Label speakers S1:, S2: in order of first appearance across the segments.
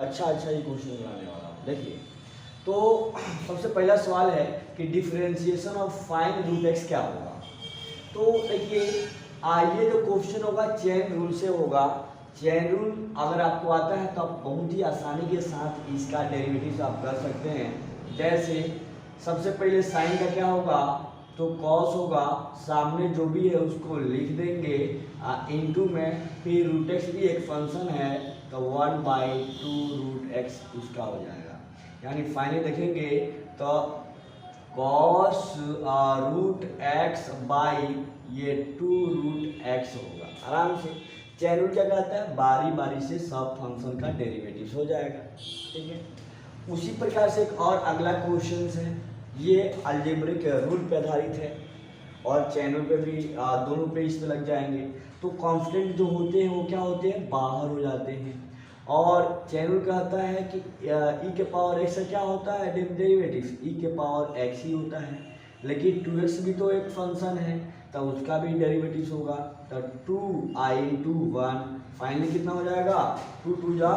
S1: अच्छा ये क्वेश्चन बनाने वाला हूँ। देखिए, तो सबसे पहला सवाल है कि differentiation of sine root x क्या होगा। तो देखिए, ये जो क्वेश्चन होगा चेन रूल से होगा। चेन रूल अगर आपको आता है तो आप बहुत ही आसानी के साथ इसका डेरिवेटिव आप कर सकते हैं। जैसे सबसे पहले साइन का क्या होगा, तो कॉस होगा, सामने जो भी है उसको लिख देंगे इनटू में, फिर रूट एक्स भी एक फंक्शन है तो 1/2 रूट एक्स उसका हो जाएगा। यानी फाइनली देखेंगे तो कॉस रूट एक्स बाई ये 2 रूट एक्स होगा। आराम से चैन रूल क्या कहता है, बारी बारी से सब फंक्शन का डेरिवेटिव हो जाएगा। ठीक है, उसी प्रकार से एक और अगला क्वेश्चन है, ये अलजेब्रिक रूल पे आधारित है और चैन रूल पे भी दोनों पे इस पे लग जाएंगे। तो कांस्टेंट जो होते हैं वो क्या होते हैं, बाहर हो जाते हैं। और चैन रूल कहता है कि ई के पावर एक्स का क्या होता है डेरिवेटिव, ई के पावर एक्स ही होता है। लेकिन 2x भी तो एक फंक्शन है तो उसका भी डेरिवेटिव होगा। तो 2i/1 फाइनली कितना हो जाएगा, 2 2 जा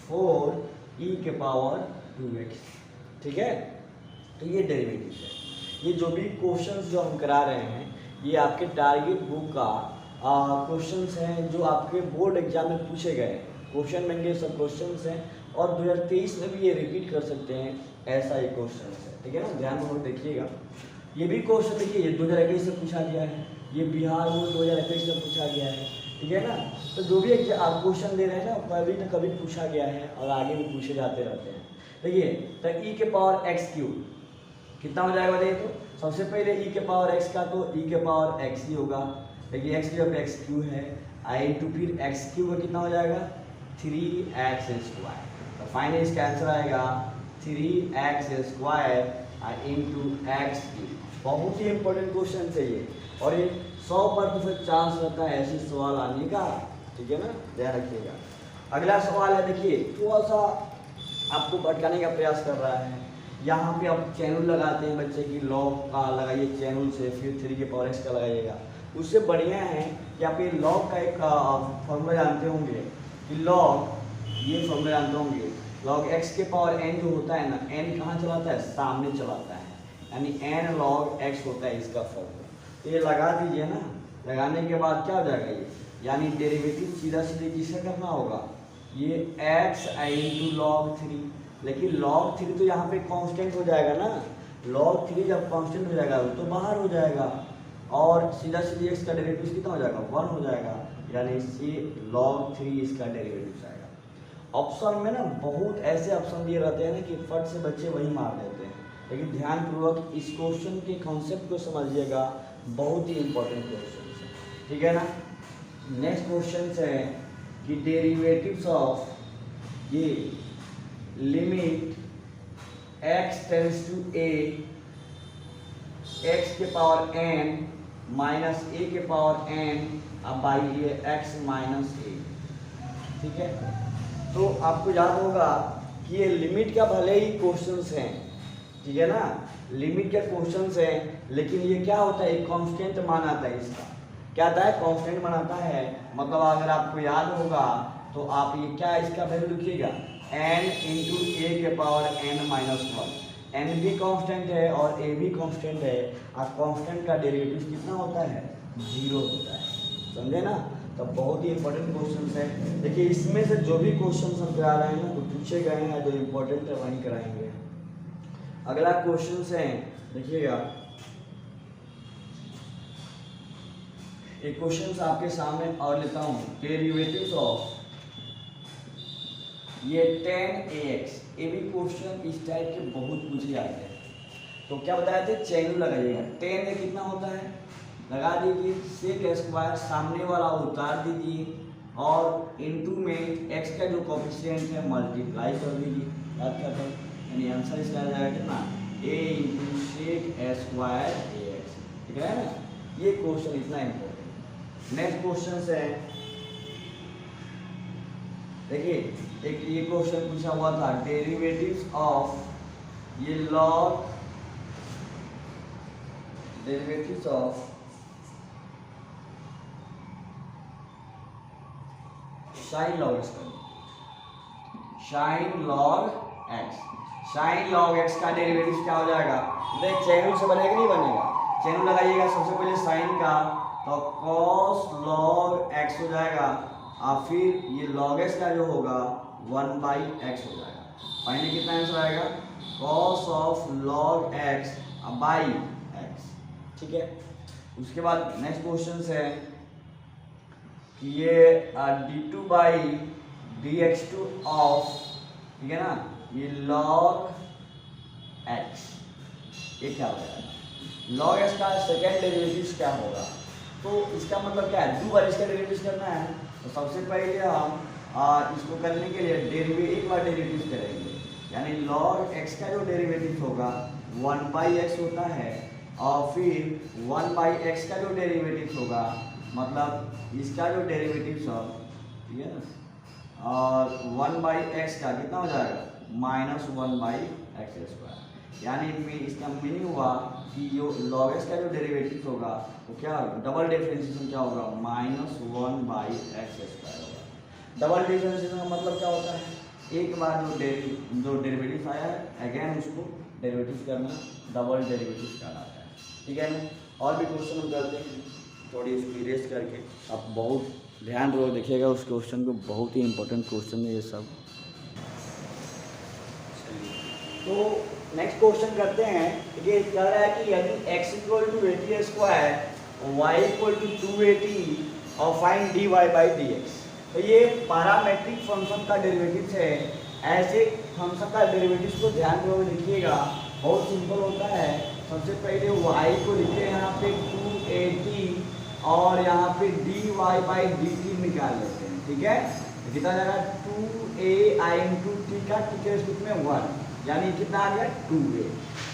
S1: 4 ई के पावर 2x। ठीक है, तो ये डेरिवेटिव है। ये जो भी क्वेश्चंस जो हम करा रहे हैं ये आपके टारगेट बुक का क्वेश्चंस हैं जो आपके बोर्ड एग्जाम में पूछे गए क्वेश्चन बनेंगे, सब क्वेश्चंस हैं। और 2023 में भी ये रिपीट कर सकते हैं, ऐसा ही क्वेश्चन है। ठीक है ना, ध्यान में देखिएगा। ये भी क्वेश्चन देखिए, ये 2021 से पूछा गया है, ये बिहार बोर्ड 2021 से पूछा गया है। ठीक है ना, तो जो भी आप क्वेश्चन दे रहे हैं ना कभी न कभी पूछा गया है और आगे भी पूछे जाते रहते हैं। देखिए, तो ई के पावर एक्स क्यूब कितना हो जाएगा बताइए। तो सबसे पहले ई के पावर एक्स का तो ई के पावर एक्स ही होगा। देखिए एक्स जब एक्स क्यू है आई इंटू फिर एक्स क्यू का कितना हो जाएगा 3x²। तो फाइनली इसका आंसर आएगा 3x² इंटू एक्स क्यू। बहुत ही इंपॉर्टेंट क्वेश्चन है ये, और ये 100% चांस रहता है ऐसे सवाल आने का। ठीक है ना, ध्यान रखिएगा। अगला सवाल है, देखिए थोड़ा सा आपको भटकाने का प्रयास कर रहा है। यहाँ पे आप चैनल लगाते हैं बच्चे की, लॉग का लगाइए चैनल से, फिर 3 के पावर एक्स का लगाइएगा। उससे बढ़िया है कि आप ये लॉग का एक फॉर्मूला जानते होंगे कि लॉग, ये फॉर्मूला जानते होंगे लॉग एक्स के पावर एन जो होता है ना, एन कहाँ चलाता है, सामने चलाता है, यानी एन लॉग एक्स होता है इसका फॉर्मूला। तो ये लगा दीजिए ना, लगाने के बाद क्या हो जाएगा ये, यानी डेरिवेटिव सीधा सीधे किससे करना होगा, ये एक्स इंटू लॉग 3। लेकिन log 3 तो यहाँ पे कांस्टेंट हो जाएगा ना, log 3 जब कांस्टेंट हो जाएगा तो बाहर हो जाएगा, और सीधा सीधी x का डेरिवेटिव कितना हो जाएगा 1 हो जाएगा, यानी सी log 3 इसका डेरिवेटिव आएगा। ऑप्शन में ना बहुत ऐसे ऑप्शन दिए रहते हैं ना कि फट से बच्चे वही मार देते हैं, लेकिन ध्यानपूर्वक इस क्वेश्चन के कॉन्सेप्ट को समझिएगा, बहुत ही इंपॉर्टेंट क्वेश्चन है। ठीक है ना, नेक्स्ट क्वेश्चन है कि डेरिवेटिव्स ऑफ ये limit x tends to a x के पावर n माइनस a के पावर n अब बाई ये x माइनस a। ठीक है, तो आपको याद होगा कि ये लिमिट का भले ही क्वेश्चंस हैं, ठीक है ना, लिमिट के क्वेश्चंस हैं, लेकिन ये क्या होता है, एक कांस्टेंट मान आता है इसका। क्या आता है, कांस्टेंट मान आता है। मतलब अगर आपको याद होगा तो आप ये क्या इसका वैल्यू लिखिएगा n इंटू ए के पावर n माइनस 1। n भी कांस्टेंट है और a भी कांस्टेंट है, और कांस्टेंट का डेरिवेटिव कितना होता है 0 होता है। समझे ना, तो बहुत ही इंपॉर्टेंट क्वेश्चन है। देखिए इसमें से जो भी क्वेश्चन हम करा रहे हैं ना, तो पूछे गए हैं, जो इम्पोर्टेंट है वहीं कराएंगे। अगला क्वेश्चन है, देखिएगा एक क्वेश्चन आपके सामने और लेता हूँ, डेरिवेटिव्स ऑफ ये 10ax, ये भी क्वेश्चन इस टाइप के बहुत पूछे जाते हैं। तो क्या बताए थे, चैन लगाइएगा, 10 में कितना होता है लगा दीजिए, sec² सामने वाला उतार दीजिए, और इनटू में x का जो कोफिशिएंट है मल्टीप्लाई कर दीजिए। याद करता हूँ, यानी आंसर इसका आ जाएगा कितना a इंटू sec² ax। ठीक है ना, ये क्वेश्चन इतना इम्पोर्टेंट। नेक्स्ट क्वेश्चन है, देखिए एक ये क्वेश्चन पूछा हुआ था, डेरिवेटिव्स ऑफ ये log, derivatives of sine log sign log x. Sign log x का डेरिवेटिव क्या हो जाएगा? देख चैन रूल से बनेगा नहीं बनेगा? चैन रूल लगाइएगा सबसे पहले साइन का, तो cos log x हो जाएगा और फिर ये log x का जो होगा 1/x हो जाएगा। फाइनली कितना आंसर आएगा? cos of log x by x। ठीक है, उसके बाद नेक्स्ट क्वेश्चन है कि ये d2/dx2 ऑफ, ठीक है ना, ये log x, ये क्या हो जाएगा? log x का सेकेंड डेरिवेटिव क्या होगा? तो इसका मतलब क्या है? 2 बार इसका डेरिवेटिव करना है, तो सबसे पहले हम इसको करने के लिए एक बार डेरिवेटिव करेंगे, यानी log x का जो डेरिवेटिव होगा 1/x होता है, और फिर 1/x का जो डेरिवेटिव होगा, मतलब इसका जो डेरिवेटिव सब, ठीक है ना, और 1/x का कितना हो जाएगा? -1/x²। यानी इसका मीनिंग हुआ कि जो log x का जो डेरिवेटिव होगा वो क्या होगा? डबल डिफरेंशिएशन क्या होगा? -1/x² होगा। डबल डिफरेंशिएशन का मतलब क्या होता है? एक बार जो डेरिवेटिव आया है अगेन उसको डेरिवेटिव करना डबल डेरिवेटिव कहलाता है। ठीक है ना? और भी क्वेश्चन हम करते हैं थोड़ी इसको इरेज करके। आप बहुत ध्यान रहो, देखिएगा उस क्वेश्चन को, बहुत ही इंपॉर्टेंट क्वेश्चन है ये सब। तो नेक्स्ट क्वेश्चन करते हैं। ये कह रहा है कि यदि x = 80² y = 280 और फाइंड dy/dx। तो ये पैरामेट्रिक फंक्शन का डेरिवेटिव है। ऐसे फंक्शन का डेरिवेटिव को ध्यान में लिखिएगा, बहुत सिंपल होता है। सबसे पहले y को लिखते हैं यहाँ पे 280 और यहाँ पे dy/dt निकाल लेते हैं। ठीक है, कितना जाएगा? 2a × t का t के रूप में 1, यानी कितना आ गया? 2a।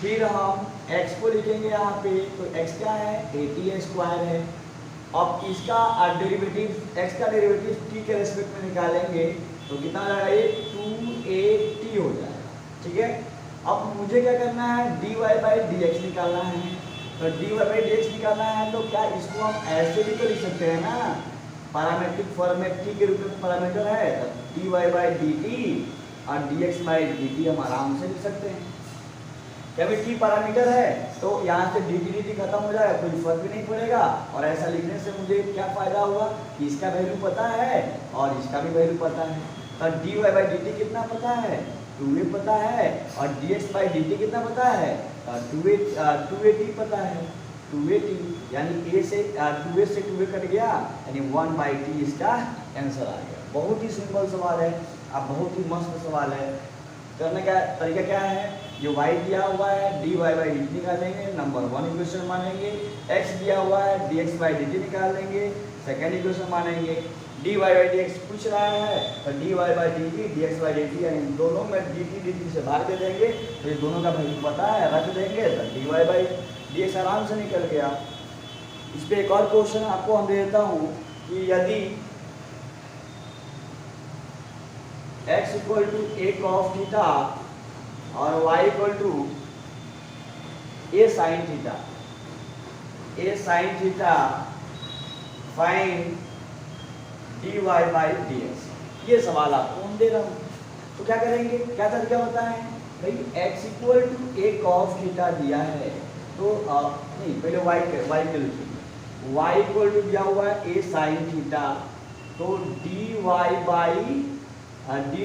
S1: फिर हम x को लिखेंगे यहाँ पे, तो x क्या है? 80² है। अब इसका डेरिवेटिव x का डेरिवेटिव t के रेस्पेक्ट में निकालेंगे तो कितना आ जाएगा? ये 2at हो जाएगा। ठीक है, अब मुझे क्या करना है? dy/dx निकालना है। तो dy/dx निकालना है तो क्या इसको हम ऐसे भी तो लिख सकते हैं ना, पैरामेट्रिक फॉर्म में t के रूप में पैरामीटर है, तो dy/dt और dx/dt हम आराम से लिख सकते हैं। क्या भी t पैरामीटर है तो यहाँ से dt खत्म हो जाएगा, कोई फर्क भी नहीं पड़ेगा। और ऐसा लिखने से मुझे क्या फायदा हुआ कि इसका वैल्यू पता है और इसका भी वैल्यू पता है। तो dy/dt कितना पता है? 2a पता है। और dx/dt कितना पता है? 2a पता है। 2a, यानी a से 2a से 2a कट गया, यानी 1/t इसका आंसर आ गया। बहुत ही सिंपल सवाल है, अब बहुत ही मस्त सवाल है। करने का तरीका क्या है? जो y दिया हुआ है dy/dt निकालेंगे, नंबर 1 इक्वेशन मानेंगे। x दिया हुआ है dx/dt निकाल लेंगे, सेकेंड इक्वेशन मानेंगे। dy/dx पूछ रहा है तो dy/dt dx/dt, यानी दोनों में dt से भाग दे देंगे, तो ये दोनों का वैल्यू पता है, रख देंगे तो dy/dx आराम से निकल गया। इस पर एक और क्वेश्चन आपको हम दे देता हूँ कि यदि x = a cos थीटा और y = a sin theta, find dy/dx। ये सवाल आपको हम दे रहा हूँ, तो क्या करेंगे? क्या तरीका होता है भाई? x = a cos थीटा दिया है तो नहीं, पहले y के लिखिए। y = दिया हुआ है a sin थीटा, तो dy/d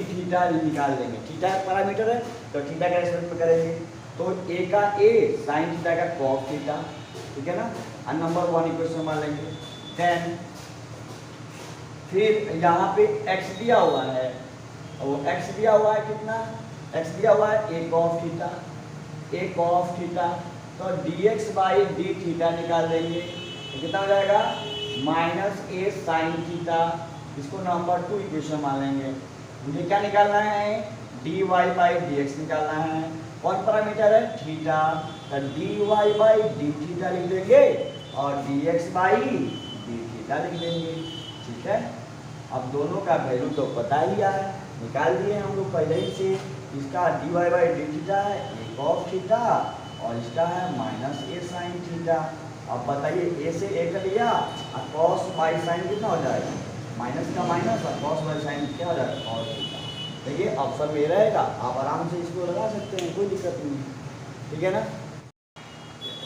S1: थीटा निकाल लेंगे। थीटा पैरामीटर है तो थीटा का रेस्पेक्ट में करेंगे, तो a का a sin थीटा का cos थीटा। ठीक है ना? और नंबर 1 इक्वेशन मान लेंगे। देन फिर यहाँ पे x दिया हुआ है, वो x दिया हुआ है कितना? x दिया हुआ है a cos थीटा, तो dx/d थीटा निकाल देंगे, तो कितना हो जाएगा? -a sin theta. इसको नंबर 2 इक्वेशन मान लेंगे। मुझे क्या निकालना है? dy/dx निकालना है। कौन पैरामीटर है? थीटा, तो dy/d थीटा लिख देंगे और dx/d थीटा लिख देंगे। ठीक है, अब दोनों का वैल्यू तो पता ही है, निकाल दिए हम लोग पहले ही से। इसका dy/d थीटा है a cos थीटा और इसका है -a sin थीटा। अब बताइए, a से a कर लिया और cos/sin कितना हो जाएगा? माइनस का माइनस और cos/sin क्या हो जाएगा? cos theta. देखिए ऑप्शन में रहेगा, आप आराम से इसको लगा सकते हैं, कोई दिक्कत नहीं है, ठीक है ना।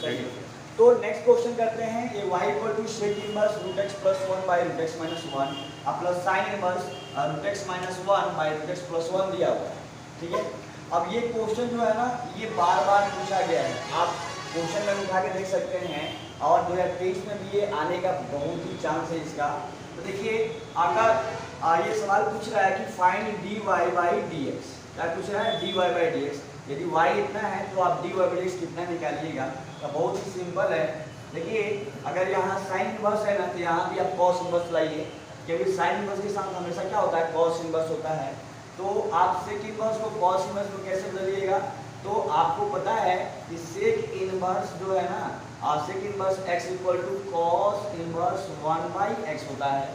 S1: चलिए तो नेक्स्ट क्वेश्चन करते हैं। ये y equal to sec inverse root x plus 1 by root x minus 1 plus sine inverse root x minus 1 by root x plus 1 दिया हुआ है, ठीक है। अब ये क्वेश्चन जो है ना, ये बार बार पूछा गया है, आप क्वेश्चन में उठा के देख सकते हैं, और 2023 में भी ये आने का बहुत ही चांस है इसका। तो देखिए अगर ये सवाल पूछ रहा है कि फाइंड dy बाई dx, क्या पूछ रहा है, dy बाई dx। यदि y इतना है तो आप dy बाई dx कितना निकालिएगा, तो बहुत ही सिंपल है। देखिए अगर यहाँ साइन इनवर्स है ना, तो यहाँ भी आप कॉस इनवर्स लाइए, क्योंकि साइन इनवर्स के साथ हमेशा क्या होता है, कॉस इनवर्स होता है। तो आप सेक इनवर्स को कॉस इनवर्स में कैसे बदलिएगा, तो आपको पता है कि सेक इनवर्स जो है ना, sec inverse x equal to cos inverse 1 by x होता है,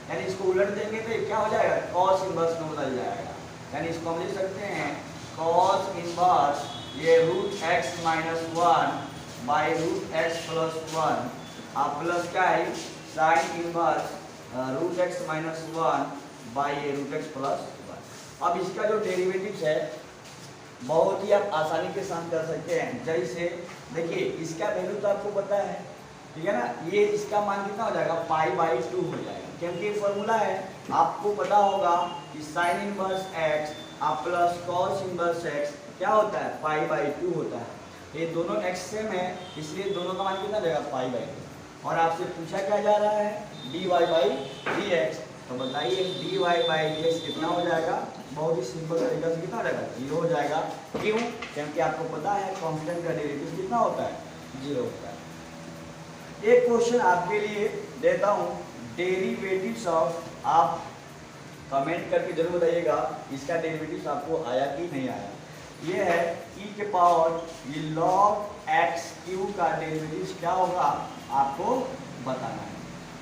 S1: यानी इसको उलट देंगे तो क्या हो जाएगा, कॉस इनवर्स में बदल जाएगा। यानी इसको हम लिख सकते हैं कॉस इनवर्स ये root x minus 1 by root x plus 1 plus क्या है sine inverse root x minus 1 by ये रूट एक्स प्लस 1। अब इसका जो डेरिवेटिव्स है बहुत ही आप आसानी के साथ कर सकते हैं। जैसे देखिए इसका वैल्यू तो आपको पता है, ठीक है ना, ये इसका मान कितना हो जाएगा, पाई बाई 2 हो जाएगा, क्योंकि फॉर्मूला है आपको पता होगा कि sine inverse x plus cos inverse x क्या होता है, पाई बाई 2 होता है। ये दोनों एक्स सेम है, इसलिए दोनों का मान कितना जाएगा, पाई बाई 2। और आपसे पूछा क्या जा रहा है, dy बाई डी एक्स। तो बताइए dy बाई डी एक्स कितना हो जाएगा, बहुत ही सिंपल तरीका से कितना हो जाएगा, 0 हो जाएगा। क्यों, क्योंकि आपको पता है कांस्टेंट का डेरिवेटिव कितना होता है, 0 होता है। एक क्वेश्चन आपके लिए देता हूँ, डेरिवेटिव्स ऑफ, आप कमेंट करके जरूर बताइएगा इसका डेरिवेटिव्स आपको आया कि नहीं आया। ये है e के पावर ये log x क्यू का डेरिवेटिव्स क्या होगा आपको बताना है।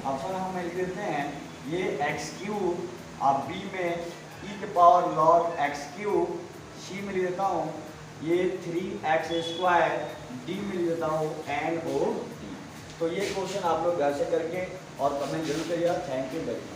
S1: ऑप्शन हम लिख देते हैं, ये x क्यू, आप b में e के power log x Q, c में लिख देता हूँ ये 3x स्क्वायर, d में लिख देता हूँ NOD। तो ये क्वेश्चन आप लोग घर से करके और कमेंट जरूर करिएगा। Thank you very much.